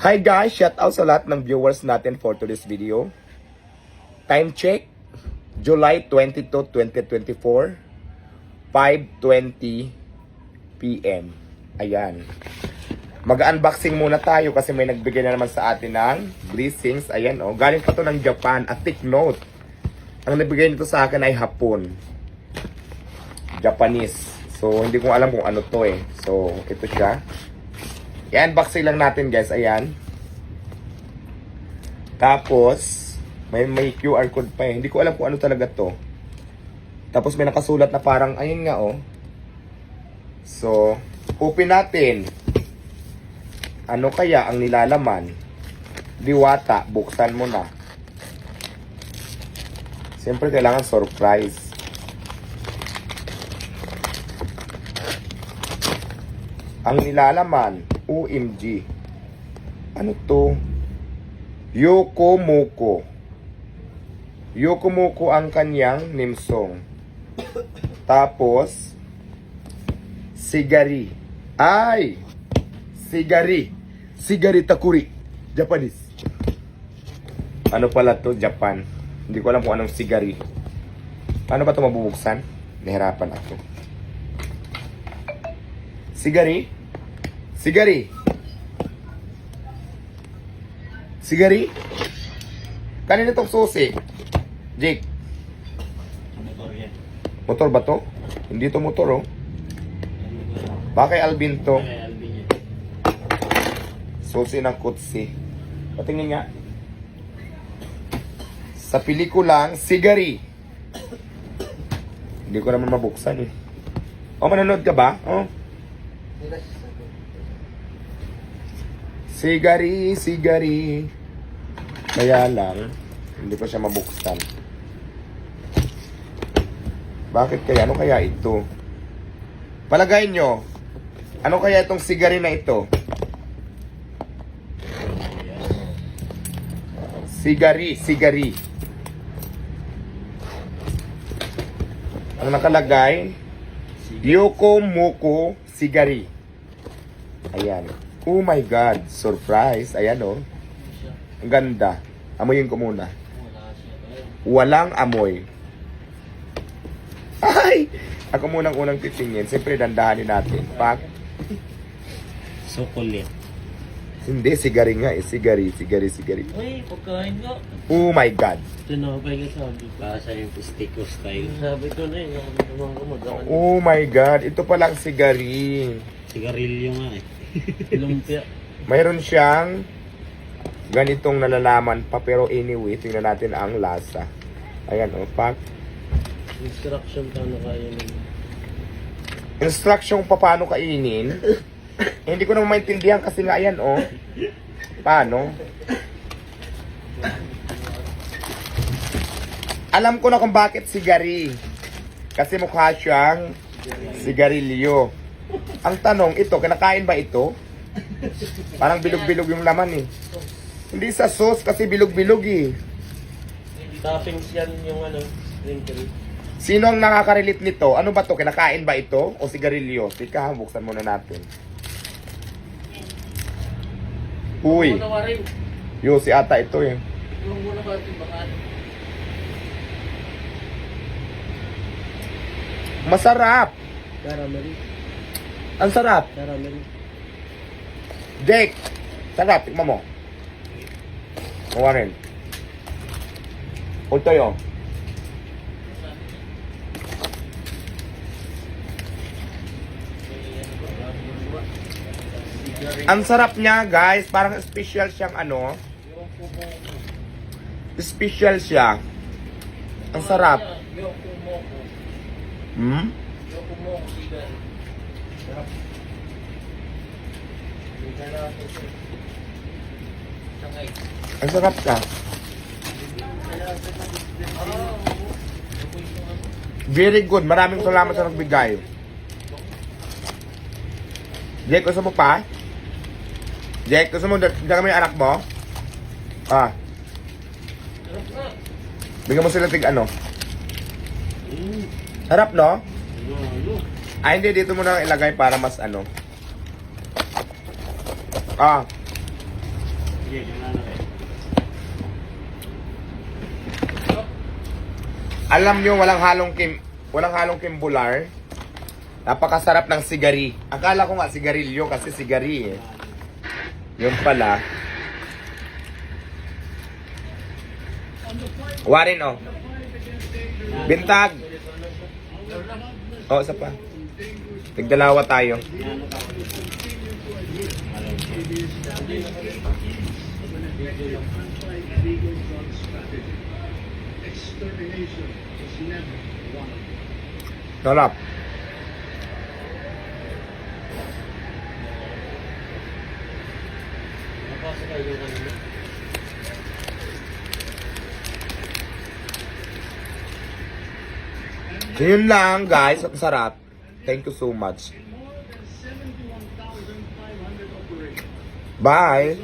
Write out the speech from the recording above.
Hi guys! Shout out sa lahat ng viewers natin for today's video. Time check, July 22, 2024, 5:20 PM. Ayan. Mag-unboxing muna tayo kasi may nagbigay na naman sa atin ng blessings. Ayan oh, galing pa to ng Japan. At take note, ang nabigay nito sa akin ay hapon. Japanese. So, hindi ko alam kung ano to eh. So, ito siya. I-unboxing lang natin guys. Ayan. Tapos, may QR code pa eh. Hindi ko alam kung ano talaga to. Tapos may nakasulat na parang, ayun nga oh. So, open natin. Ano kaya ang nilalaman? Diwata, buksan mo na. Siyempre kailangan surprise. Ang nilalaman, OMG. Ano to? Yokomoko. Yokomoko ang kanyang nimsong. Tapos, sigari. Ay! Sigari. Sigari takuri. Japanese. Ano pala to? Japan. Hindi ko alam kung anong sigari. Paano ba ito mabubuksan? Nahirapan ako. Sigari? Sigari? Sigari? Kanina itong susi. Jake. Motor ba to? Hindi to motor oh. Baka kay Alvin to. Susi ng kutsi. Patingin nga. Sa pelikulang Sigari. Hindi ko naman mabuksan eh. O, manonood ka ba? Oh. Sigari, sigari. Kaya lang, hindi ko siya mabuksan. Bakit kaya? Ano kaya ito? Palagay nyo, ano kaya itong sigari na ito? Sigari, sigari. Ang nakalagay, Yokomoko sigari. Ayan. Oh my God, surprise. Ayan oh. Ang ganda. Amoyin ko muna. Walang amoy. Ay! Ako munang unang titingin. Siyempre, dandahanin natin. Pak. Chocolate. Hindi, sigari nga eh. Sigari, sigari, sigari. Uy, pagkain nga. Oh my God. Tinapay ka sabi ko. Basa yung pistiko style. Sabi ko na yun. Oh my God. Ito palang sigari. Sigarilyo nga eh. Lumpia. Mayroon siyang ganitong nalalaman pa. Pero anyway, tingnan natin ang lasa. Ayan oh, pak. Instruction paano kaya nila. Instruction pa paano kainin. Hindi ko naman maintindihan kasi nga ayan oh. Paano? Alam ko na kung bakit sigari. Kasi mukha siyang sigarilyo. Ang tanong, ito, kinakain ba ito? Parang bilog-bilog yung laman eh. Hindi sa sauce kasi bilog-bilog eh. Toppings yan yung ano, sprinkle. Sino ang nakaka-relate nito? Ano ba to? Kinakain ba ito? O sigarilyo? Tika, buksan muna natin. Uy. Yo, si ata ito eh. Masarap. Caramel. Ang sarap. Caramel. Jake, sarap. Tikman mo. Mawa rin. O tayo. Ang sarap niya, guys. Parang special siyang ano. Special siya. Ang sarap. Hmm? Ang sarap siya. Very good. Maraming salamat sa nagbigay. Jake, gusto mo pa? Jake, gusto mo dyan kami yung anak mo? Ah. Bigyan mo sila tig ano? Harap no? Ay hindi, dito mo na ilagay para mas ano. Ah. Sige, ano kayo? Alam nyo, walang halong kimbular. Napakasarap ng sigari. Akala ko nga sigarilyo kasi sigari eh. Yun pala. Warin oh. Bintag. Oh, isa pa. Tigdalawa tayo. Ano ka? Sarap. Napasok kayo kanina. So yun lang guys, ang sarap. Thank you so much. Bye!